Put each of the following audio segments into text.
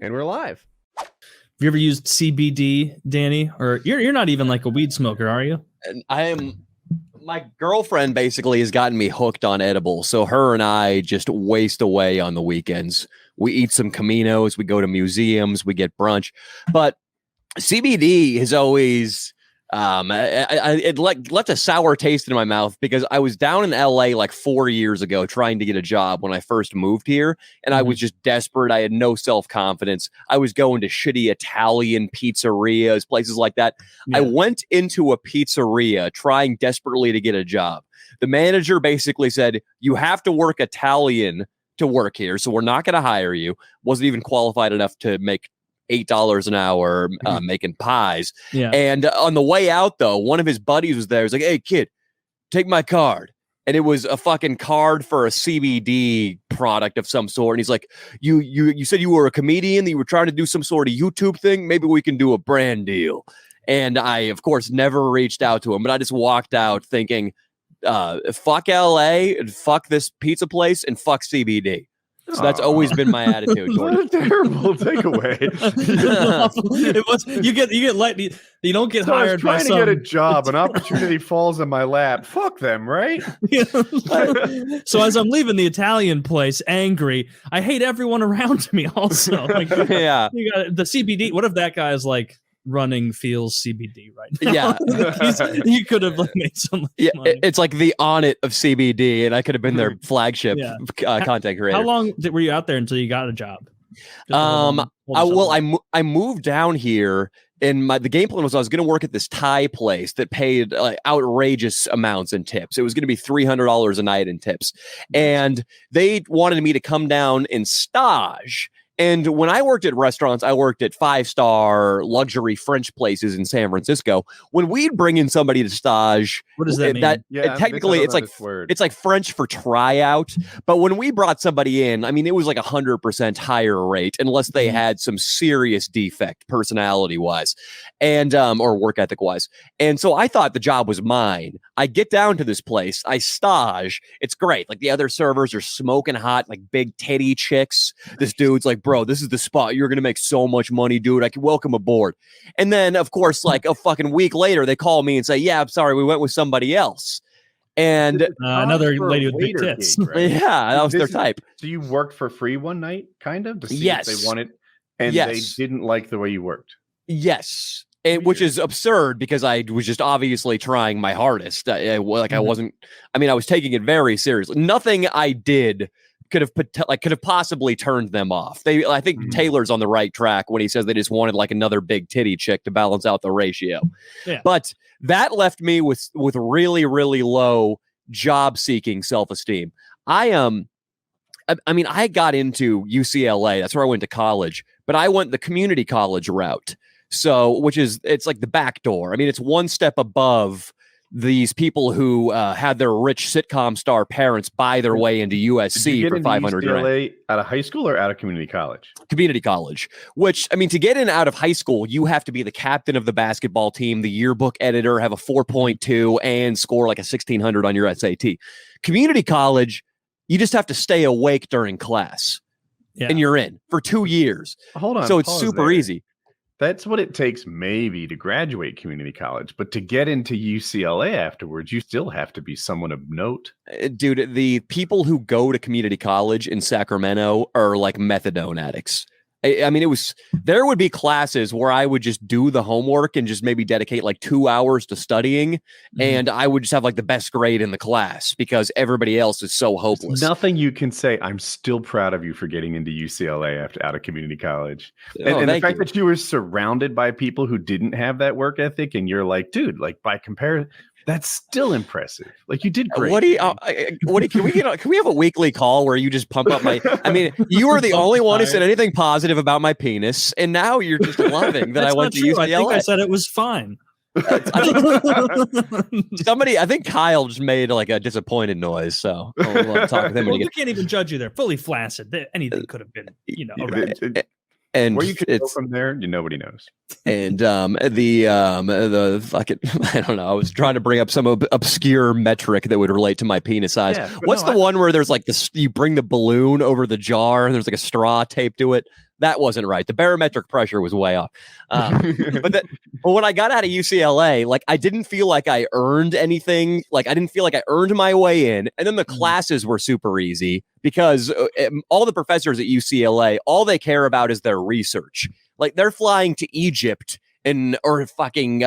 And we're live. Have you ever used CBD, Danny? Or you're not even like a weed smoker, are you? I am. My girlfriend basically has gotten me hooked on edibles. So her and I just waste away on the weekends. We eat some Caminos, we go to museums, we get brunch. But CBD has always it left a sour taste in my mouth because I was down in LA like 4 years ago trying to get a job when I first moved here, and I was just desperate. I had no self-confidence. I was going to shitty Italian pizzerias, places like that. Yeah. I went into a pizzeria trying desperately to get a job. The manager basically said, "You have to work Italian to work here, so we're not going to hire you." Wasn't even qualified enough to make $8 an hour making pies. Yeah. And on the way out, though, one of his buddies was there. He's like, "Hey, kid, take my card." And it was a fucking card for a CBD product of some sort. And he's like, you said you were a comedian, that you were trying to do some sort of YouTube thing. Maybe we can do a brand deal. And I, of course, never reached out to him, but I just walked out thinking, fuck LA and fuck this pizza place and fuck CBD. So that's always been my attitude. What a terrible takeaway. It was you get let you don't get hired. I was trying to get a job, an opportunity falls in my lap. Fuck them, right? So as I'm leaving the Italian place, angry, I hate everyone around me. Also, like, yeah, you got the CBD. What if that guy is like running Feels CBD right now? Yeah, he could have like made some money. It's like the on it of CBD, and I could have been their flagship content creator. How long were you out there until you got a job? I moved down here, and the game plan was I was going to work at this Thai place that paid outrageous amounts in tips. It was going to be $300 a night in tips, and they wanted me to come down and stage. And when I worked at restaurants, I worked at 5-star luxury French places in San Francisco. When we'd bring in somebody to stage, what does that mean? Technically, it's like French for tryout. But when we brought somebody in, I mean, it was like 100% higher rate, unless they had some serious defect personality wise, and or work ethic wise. And so I thought the job was mine. I get down to this place, I stage. It's great. Like the other servers are smoking hot, like big titty chicks. This dude's like, "Bro, this is the spot. You're going to make so much money, dude. I can welcome aboard." And then, of course, like a fucking week later, they call me and say, "Yeah, I'm sorry, we went with somebody else." And another lady with big tits. Gig, right? Yeah, that was their type. So you worked for free one night, kind of, to see if they wanted, and they didn't like the way you worked. Yes. Which is absurd because I was just obviously trying my hardest. I wasn't. I mean, I was taking it very seriously. Nothing I did could have possibly turned them off. I think Taylor's on the right track when he says they just wanted like another big titty chick to balance out the ratio. Yeah. But that left me with really, really low job seeking self-esteem. I got into UCLA. That's where I went to college, but I went the community college route. So, it's like the back door. I mean, it's one step above these people who had their rich sitcom star parents buy their way into USC for $500 grand. Out of high school or out of community college? Community college, which, I mean, to get in out of high school, you have to be the captain of the basketball team, the yearbook editor, have a 4.2, and score like a 1,600 on your SAT. Community college, you just have to stay awake during class, and you're in for 2 years. Hold on. So it's super easy. That's what it takes maybe to graduate community college. But to get into UCLA afterwards, you still have to be someone of note. Dude, the people who go to community college in Sacramento are like methadone addicts. I mean, there would be classes where I would just do the homework and just maybe dedicate like 2 hours to studying. And I would just have like the best grade in the class because everybody else is so hopeless. There's nothing you can say. I'm still proud of you for getting into UCLA out of community college. And the fact that you were surrounded by people who didn't have that work ethic and you're like, dude, like by comparison, that's still impressive. Like you did great. Can we have a weekly call where you just pump up my? I mean, you were the only one who said anything positive about my penis, and now you're just loving that I went to UCLA. I think I said it was fine. I think Kyle just made like a disappointed noise. So I'll talk with him. You can't even judge you there. Fully flaccid. Anything could have been, And where you could go from there, nobody knows. And the fucking I don't know. I was trying to bring up some obscure metric that would relate to my penis size. Yeah, What's the one where there's like this? You bring the balloon over the jar and there's like a straw taped to it. That wasn't right. The barometric pressure was way off. But when I got out of UCLA, like I didn't feel like I earned anything. Like I didn't feel like I earned my way in. And then the classes were super easy because all the professors at UCLA, all they care about is their research. Like they're flying to Egypt or fucking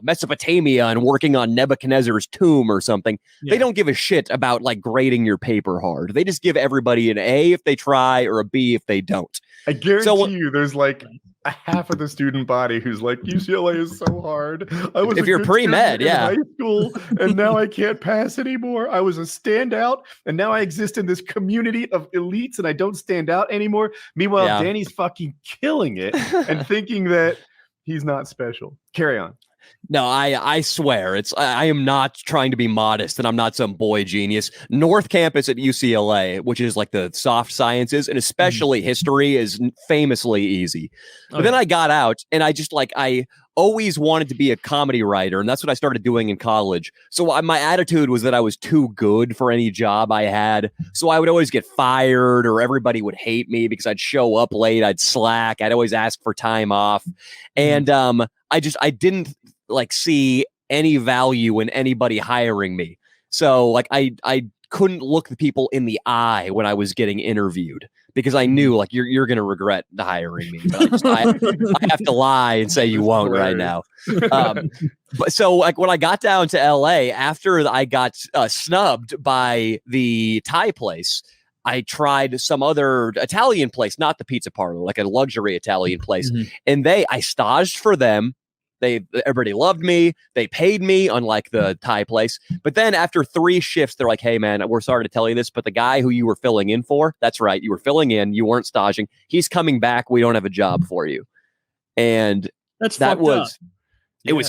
Mesopotamia and working on Nebuchadnezzar's tomb or something. Yeah. They don't give a shit about like grading your paper hard. They just give everybody an A if they try or a B if they don't. I guarantee you there's like a half of the student body who's like, UCLA is so hard. I was if you're pre-med, in high school, and now I can't pass anymore. I was a standout, and now I exist in this community of elites, and I don't stand out anymore. Meanwhile, Danny's fucking killing it and thinking that he's not special. Carry on. No, I swear I am not trying to be modest, and I'm not some boy genius. North Campus at UCLA, which is like the soft sciences and especially history, is famously easy. But then I got out, and I always wanted to be a comedy writer, and that's what I started doing in college. So my attitude was that I was too good for any job I had. So I would always get fired, or everybody would hate me because I'd show up late, I'd slack, I'd always ask for time off, and I didn't like see any value in anybody hiring me. So like I couldn't look the people in the eye when I was getting interviewed because I knew like you're going to regret hiring me. But I have to lie and say you won't right now. But so like when I got down to LA after I got snubbed by the Thai place, I tried some other Italian place, not the pizza parlor, like a luxury Italian place. And I staged for them. Everybody loved me. They paid me, unlike the Thai place. But then after 3 shifts, they're like, "Hey, man, we're sorry to tell you this, but the guy who you were filling in for, that's right, you were filling in, you weren't staging. He's coming back. We don't have a job for you." And that was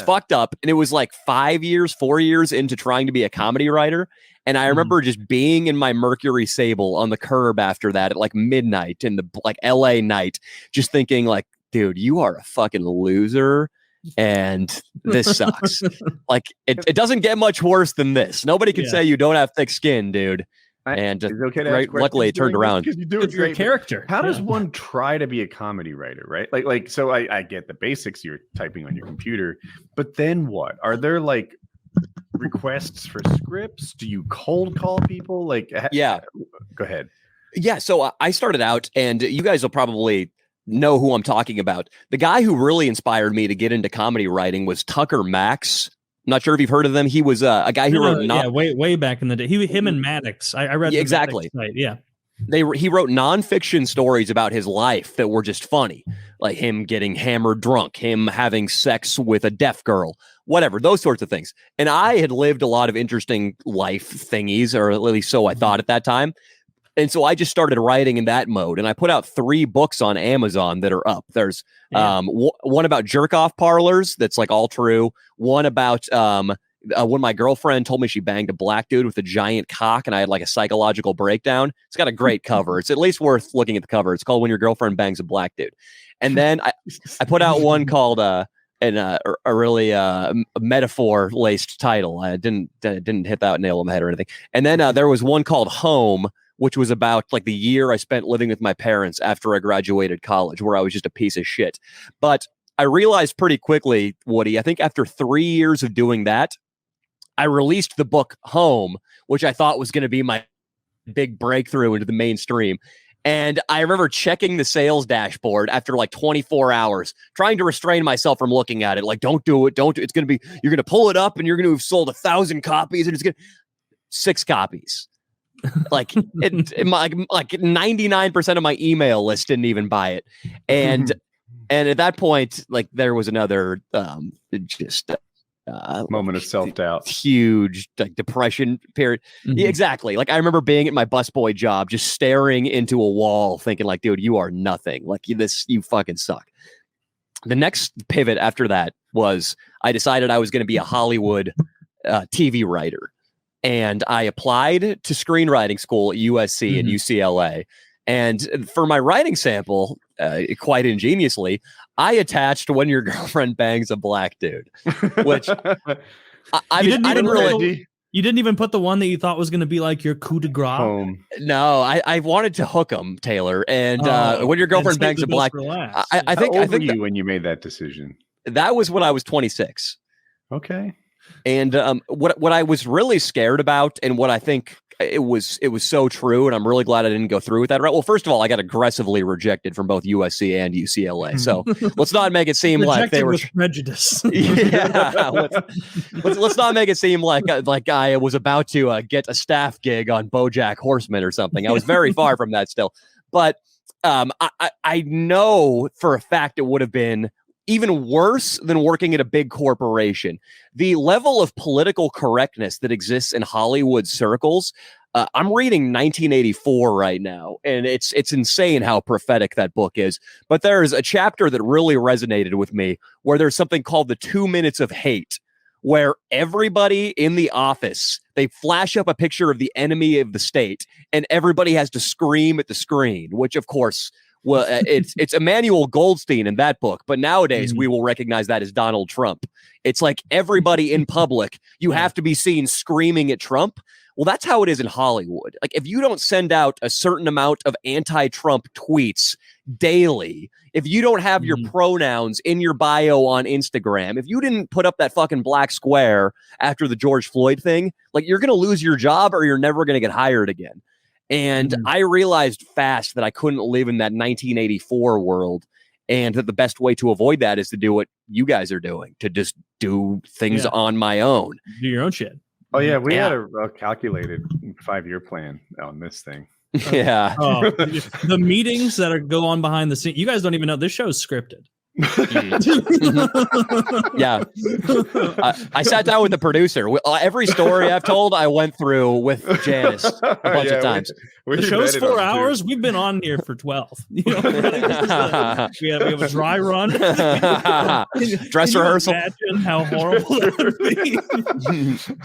fucked up. And it was like 4 years into trying to be a comedy writer. And I remember just being in my Mercury Sable on the curb after that at like midnight in the like LA night, just thinking like, dude, you are a fucking loser. And this sucks. Like it doesn't get much worse than this. Nobody can say you don't have thick skin, dude. And luckily it turned around. You do it's your character. How does one try to be a comedy writer, right? Like so I get the basics, you're typing on your computer, but then what? Are there like requests for scripts? Do you cold call people? Like go ahead. Yeah, so I started out, and you guys will probably know who I'm talking about. The guy who really inspired me to get into comedy writing was Tucker Max. I'm not sure if you've heard of them. He was a guy who wrote way back in the day. Him and Maddox. I read exactly. He wrote nonfiction stories about his life that were just funny, like him getting hammered drunk, him having sex with a deaf girl, whatever, those sorts of things. And I had lived a lot of interesting life thingies, or at least so I thought at that time. And so I just started writing in that mode, and I put out 3 books on Amazon that are up. There's one about jerk-off parlors that's like all true. One about when my girlfriend told me she banged a black dude with a giant cock, and I had like a psychological breakdown. It's got a great cover. It's at least worth looking at the cover. It's called When Your Girlfriend Bangs a Black Dude. And then I put out one called a really metaphor-laced title. I didn't hit that nail on the head or anything. And then there was one called Home, which was about like the year I spent living with my parents after I graduated college, where I was just a piece of shit. But I realized pretty quickly, Woody, I think after 3 years of doing that, I released the book Home, which I thought was going to be my big breakthrough into the mainstream. And I remember checking the sales dashboard after like 24 hours, trying to restrain myself from looking at it. Like, don't do it. It's going to be, you're going to pull it up and you're going to have sold 1,000 copies, and it's going to 6 copies. Like 99% of my email list didn't even buy it. And at that point, like there was another moment of self-doubt, huge like depression period. Yeah, exactly. Like I remember being at my busboy job, just staring into a wall thinking like, dude, you are nothing. Like you fucking suck. The next pivot after that was I decided I was going to be a Hollywood TV writer. And I applied to screenwriting school at USC and UCLA. And for my writing sample, quite ingeniously, I attached When Your Girlfriend Bangs a Black Dude, which I didn't really. You didn't even put the one that you thought was going to be like your coup de grace. No, I wanted to hook him, Taylor. And when your girlfriend bangs a black, I think you when you made that decision. That was when I was 26. Okay. And what I was really scared about, and what I think it was so true, and I'm really glad I didn't go through with that. Right. Well, first of all, I got aggressively rejected from both USC and UCLA. So let's not make it seem like they were with prejudice. Yeah. Let's not make it seem like I was about to get a staff gig on BoJack Horseman or something. I was very far from that still. But I know for a fact it would have been even worse than working at a big corporation. The level of political correctness that exists in Hollywood circles, I'm reading 1984 right now, and it's insane how prophetic that book is. But there's a chapter that really resonated with me where there's something called the 2 minutes of hate, where everybody in the office, they flash up a picture of the enemy of the state, and everybody has to scream at the screen, which of course... Well, it's Emmanuel Goldstein in that book, but nowadays we will recognize that as Donald Trump. It's like everybody in public, you have to be seen screaming at Trump. Well, that's how it is in Hollywood. Like if you don't send out a certain amount of anti-Trump tweets daily, if you don't have your pronouns in your bio on Instagram, if you didn't put up that fucking black square after the George Floyd thing, like you're going to lose your job or you're never going to get hired again. And I realized fast that I couldn't live in that 1984 world, and that the best way to avoid that is to do what you guys are doing, to just do things on my own. Do your own shit. Oh, yeah. We had a calculated 5-year plan on this thing. Yeah. The meetings that go on behind the scenes. You guys don't even know this show is scripted. Yeah. I sat down with the producer. Every story I've told, I went through with Janice a bunch of times. The show's 4 hours. We've been on here for 12. You know, we have a dry run. Dress rehearsal. Imagine how horrible that would be.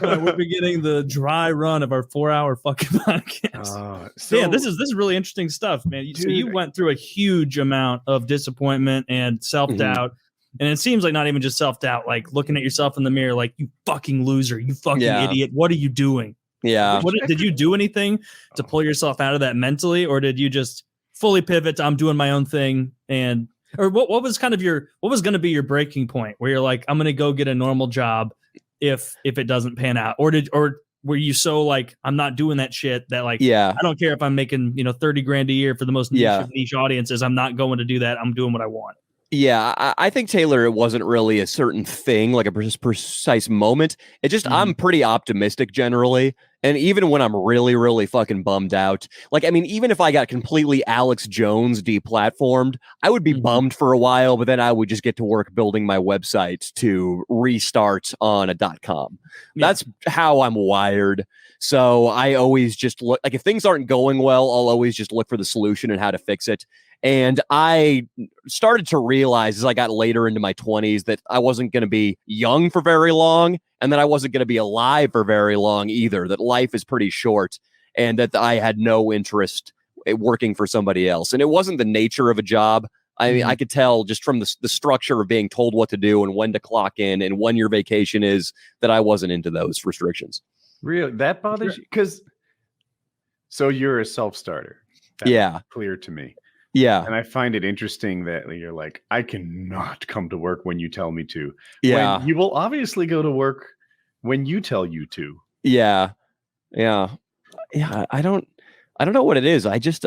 We're beginning the dry run of our 4-hour fucking podcast. Yeah, this is really interesting stuff, man. So you went through a huge amount of disappointment and self-doubt. And it seems like not even just self-doubt, like looking at yourself in the mirror, like, you fucking loser, you fucking idiot. What are you doing? Yeah. Did you do anything to pull yourself out of that mentally, or did you just fully pivot to I'm doing my own thing? And or what was kind of what was going to be your breaking point where you're like, I'm going to go get a normal job if it doesn't pan out? Or were you so like, I'm not doing that shit that like, I don't care if I'm making, $30,000 a year for the most niche audiences. I'm not going to do that. I'm doing what I want. Yeah, I think, Taylor, it wasn't really a certain thing, like a precise moment. It just, I'm pretty optimistic generally. And even when I'm really, really fucking bummed out, like, I mean, even if I got completely Alex Jones deplatformed, I would be bummed for a while, but then I would just get to work building my website to restart on a .com. That's how I'm wired. So I always just look, like, if things aren't going well, I'll always just look for the solution and how to fix it. And I started to realize as I got later into my 20s that I wasn't going to be young for very long, and that I wasn't going to be alive for very long either, that life is pretty short, and that I had no interest in working for somebody else. And it wasn't the nature of a job. I mean, I could tell just from the structure of being told what to do and when to clock in and when your vacation is, that I wasn't into those restrictions. Really? That bothers you? Because so you're a self-starter. That's clear to me. Yeah. And I find it interesting that you're like, I cannot come to work when you tell me to. Yeah. When you will obviously go to work when you tell you to. Yeah. Yeah. Yeah. I don't know what it is. I just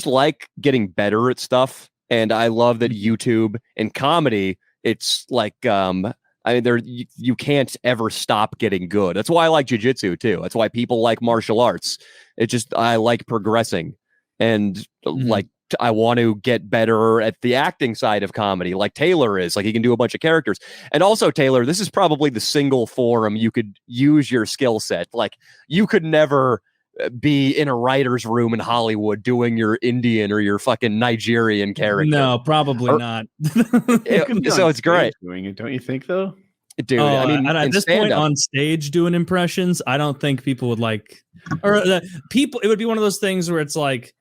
like getting better at stuff. And I love that YouTube and comedy, it's like, you can't ever stop getting good. That's why I like jiu-jitsu too. That's why people like martial arts. I like progressing. And like, I want to get better at the acting side of comedy, like Taylor is. Like, he can do a bunch of characters. And also, Taylor, this is probably the single forum you could use your skill set. Like, you could never be in a writer's room in Hollywood doing your Indian or your fucking Nigerian character. No, probably not. So it's great. Doing it, don't you think, though? Dude, I mean, at this point on stage doing impressions, I don't think people would like, or people, it would be one of those things where it's like,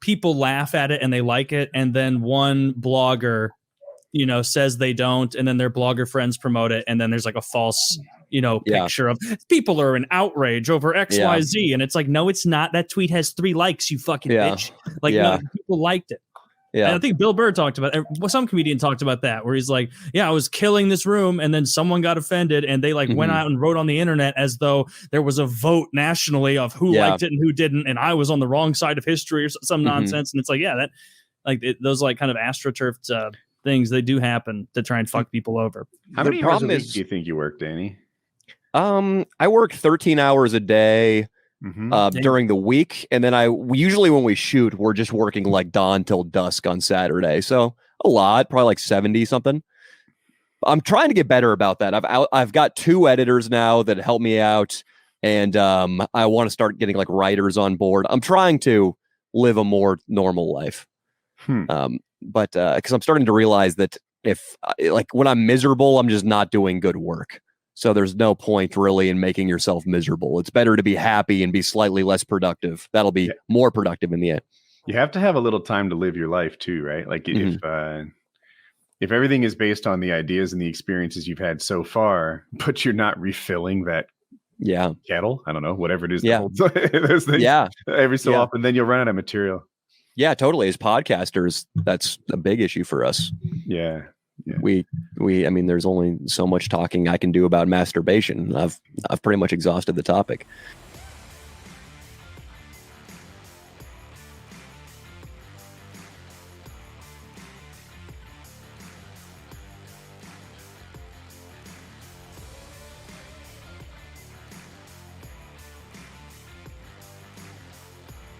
people laugh at it and they like it. And then one blogger, says they don't. And then their blogger friends promote it. And then there's like a false picture of people are in outrage over XYZ. And it's like, no, it's not. That tweet has 3 likes, you fucking bitch. Like, no, people liked it. Yeah. And I think Bill Burr talked about some comedian talked about that, where he's like, I was killing this room, and then someone got offended, and they went out and wrote on the internet as though there was a vote nationally of who liked it and who didn't, and I was on the wrong side of history or some nonsense. And it's like, those kind of astroturfed things, they do happen to try and fuck people over. How many hours a week do you think you work, Danny? I work 13 hours a day. During the week, and then usually when we shoot, we're just working like dawn till dusk on Saturday, so a lot, probably like 70 something. I'm trying to get better about that. I've got 2 editors now that help me out, and I want to start getting like writers on board. I'm trying to live a more normal life, but because I'm starting to realize that if when I'm miserable, I'm just not doing good work. So there's no point really in making yourself miserable. It's better to be happy and be slightly less productive. That'll be more productive in the end. You have to have a little time to live your life too, right? Like if everything is based on the ideas and the experiences you've had so far, but you're not refilling that kettle, I don't know, whatever it is. Those things, every so often, then you'll run out of material. Yeah, totally. As podcasters, that's a big issue for us. Yeah. I mean, there's only so much talking I can do about masturbation. I've pretty much exhausted the topic.